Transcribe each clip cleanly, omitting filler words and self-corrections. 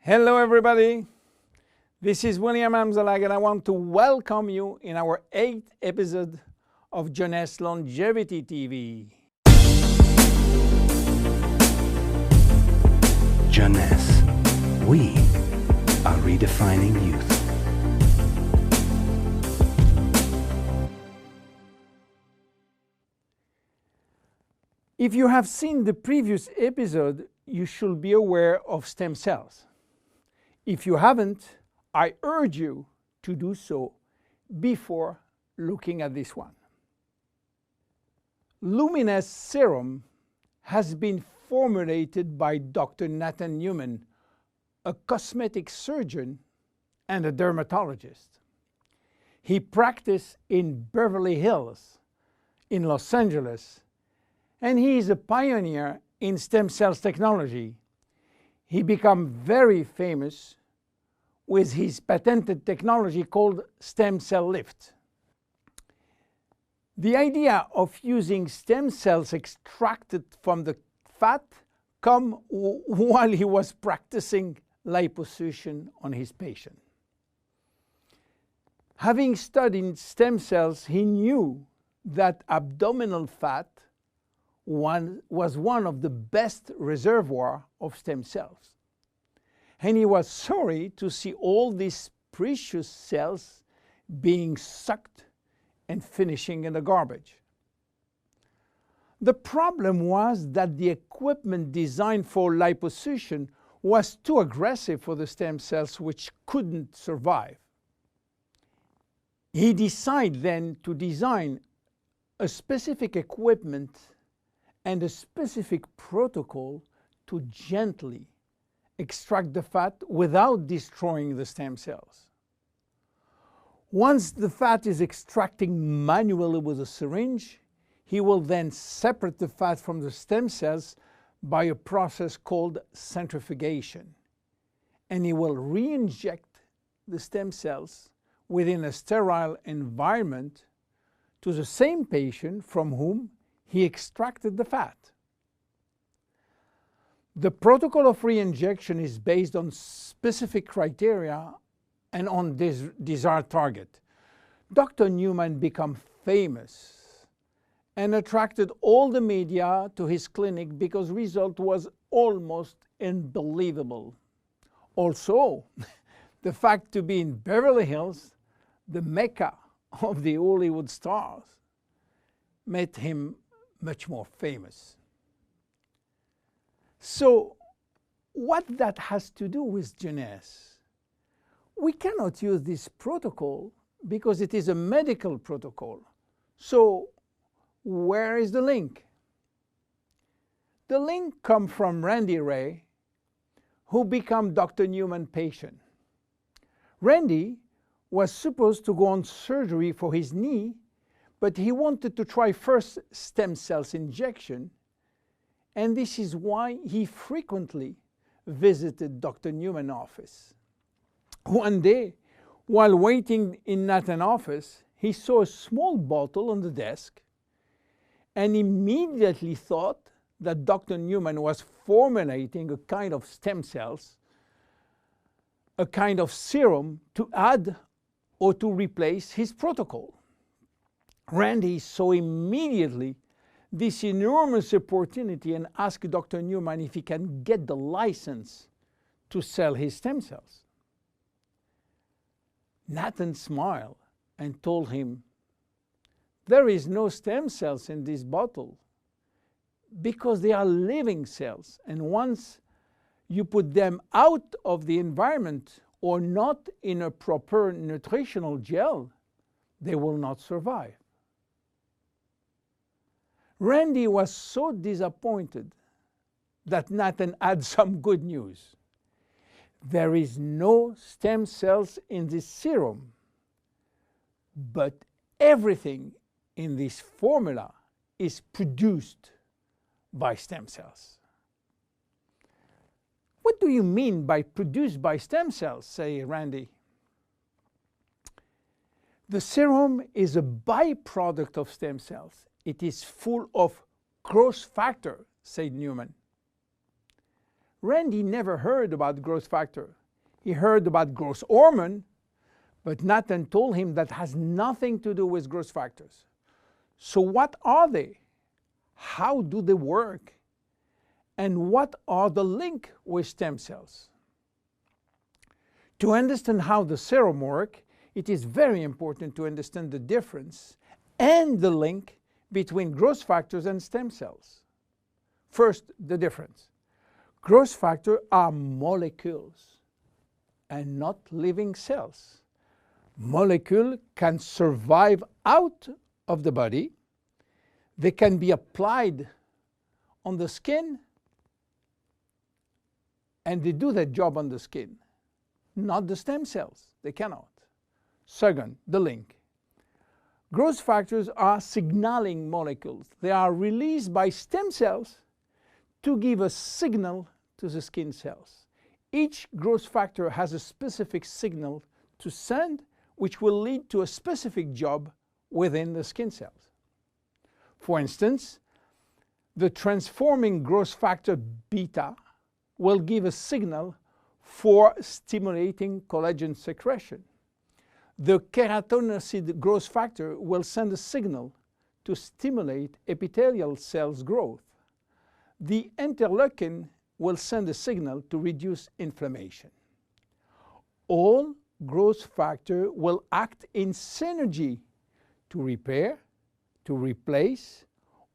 Hello everybody, this is William Amzalag and I want to welcome you in our 8th episode of Jeunesse Longevity TV. Jeunesse, we are redefining youth. If you have seen the previous episode, you should be aware of stem cells. If you haven't, I urge you to do so before looking at this one. Luminesce serum has been formulated by Dr. Nathan Newman, a cosmetic surgeon and a dermatologist. He practiced in Beverly Hills, in Los Angeles, and he is a pioneer in stem cells technology. He became very famous with his patented technology called stem cell lift. The idea of using stem cells extracted from the fat came while he was practicing liposuction on his patient. Having studied stem cells, he knew that abdominal fat was one of the best reservoirs of stem cells. And he was sorry to see all these precious cells being sucked and finishing in the garbage. The problem was that the equipment designed for liposuction was too aggressive for the stem cells, which couldn't survive. He decided then to design a specific equipment and a specific protocol to gently extract the fat without destroying the stem cells. Once the fat is extracted manually with a syringe, he will then separate the fat from the stem cells by a process called centrifugation. And he will re-inject the stem cells within a sterile environment to the same patient from whom he extracted the fat. The protocol of re-injection is based on specific criteria and on this desired target. Dr. Newman became famous and attracted all the media to his clinic because the result was almost unbelievable. Also, the fact to be in Beverly Hills, the mecca of the Hollywood stars, made him much more famous. So, what that has to do with Jeunesse? We cannot use this protocol because it is a medical protocol. So, where is the link? The link comes from Randy Ray, who became Dr. Newman's patient. Randy was supposed to go on surgery for his knee, but he wanted to try first stem cells injection, and this is why he frequently visited Dr. Newman's office. One day, while waiting in Nathan's office, he saw a small bottle on the desk and immediately thought that Dr. Newman was formulating a kind of stem cells, a kind of serum to add or to replace his protocol. Randy saw immediately this enormous opportunity and asked Dr. Newman if he can get the license to sell his stem cells. Nathan smiled and told him, "There is no stem cells in this bottle because they are living cells, and once you put them out of the environment or not in a proper nutritional gel, they will not survive." Randy was so disappointed that Nathan had some good news. There is no stem cells in this serum, but everything in this formula is produced by stem cells. What do you mean by produced by stem cells, say Randy? The serum is a byproduct of stem cells. It is full of growth factor, said Newman. Randy never heard about growth factor. He heard about growth hormone, but Nathan told him that has nothing to do with growth factors. So what are they? How do they work? And what are the link with stem cells? To understand how the serum work, it is very important to understand the difference and the link between growth factors and stem cells. First, the difference. Growth factors are molecules and not living cells. Molecules can survive out of the body. They can be applied on the skin, and they do their job on the skin. Not the stem cells. They cannot. Second, the link. Growth factors are signaling molecules. They are released by stem cells to give a signal to the skin cells. Each growth factor has a specific signal to send, which will lead to a specific job within the skin cells. For instance, the transforming growth factor beta will give a signal for stimulating collagen secretion. The keratinocyte growth factor will send a signal to stimulate epithelial cells growth. The interleukin will send a signal to reduce inflammation. All growth factors will act in synergy to repair, to replace,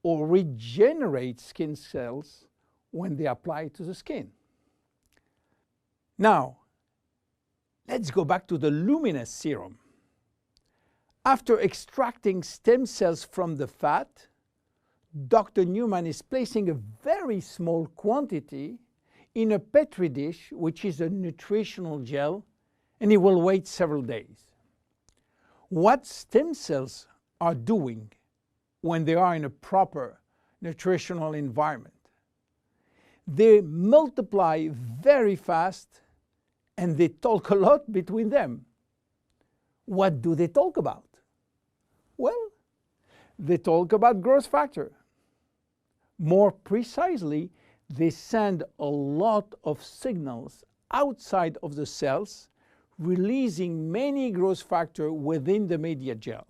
or regenerate skin cells when they apply to the skin. Now, let's go back to the Luminesce serum. After extracting stem cells from the fat, Dr. Newman is placing a very small quantity in a Petri dish, which is a nutritional gel, and he will wait several days. What stem cells are doing when they are in a proper nutritional environment? They multiply very fast and they talk a lot between them. What do they talk about? Well, they talk about growth factor. More precisely, they send a lot of signals outside of the cells, releasing many growth factors within the media gel.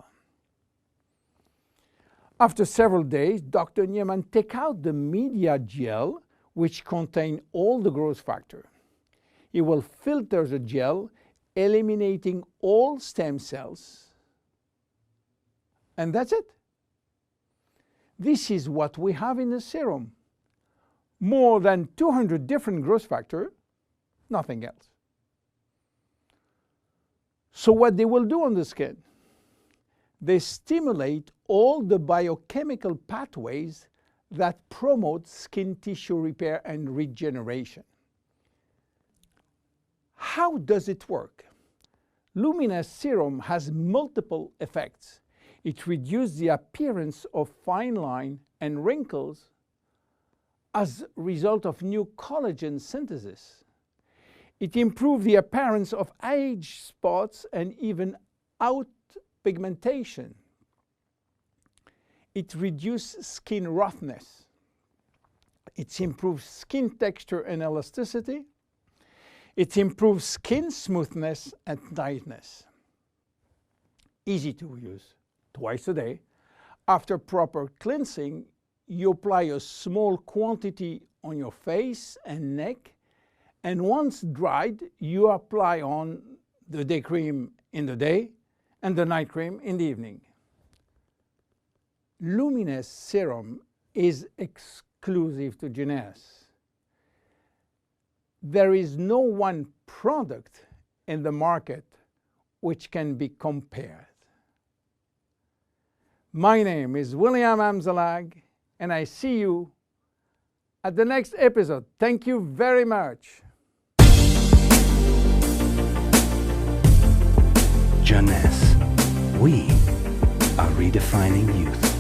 After several days, Dr. Newman takes out the media gel, which contains all the growth factor. He will filter the gel, eliminating all stem cells, and that's it. This is what we have in the serum. More than 200 different growth factors, nothing else. So what they will do on the skin? They stimulate all the biochemical pathways that promote skin tissue repair and regeneration. How does it work? Luminesce serum has multiple effects. It reduces the appearance of fine lines and wrinkles as a result of new collagen synthesis. It improves the appearance of age spots and even out pigmentation. It reduces skin roughness. It improves skin texture and elasticity. It improves skin smoothness and tightness. Easy to use. Twice a day. After proper cleansing, you apply a small quantity on your face and neck, and once dried, you apply on the day cream in the day and the night cream in the evening. Luminesce serum is exclusive to Jeunesse. There is no one product in the market which can be compared. My name is William Amzalag, and I see you at the next episode. Thank you very much. Jeunesse, we are redefining youth.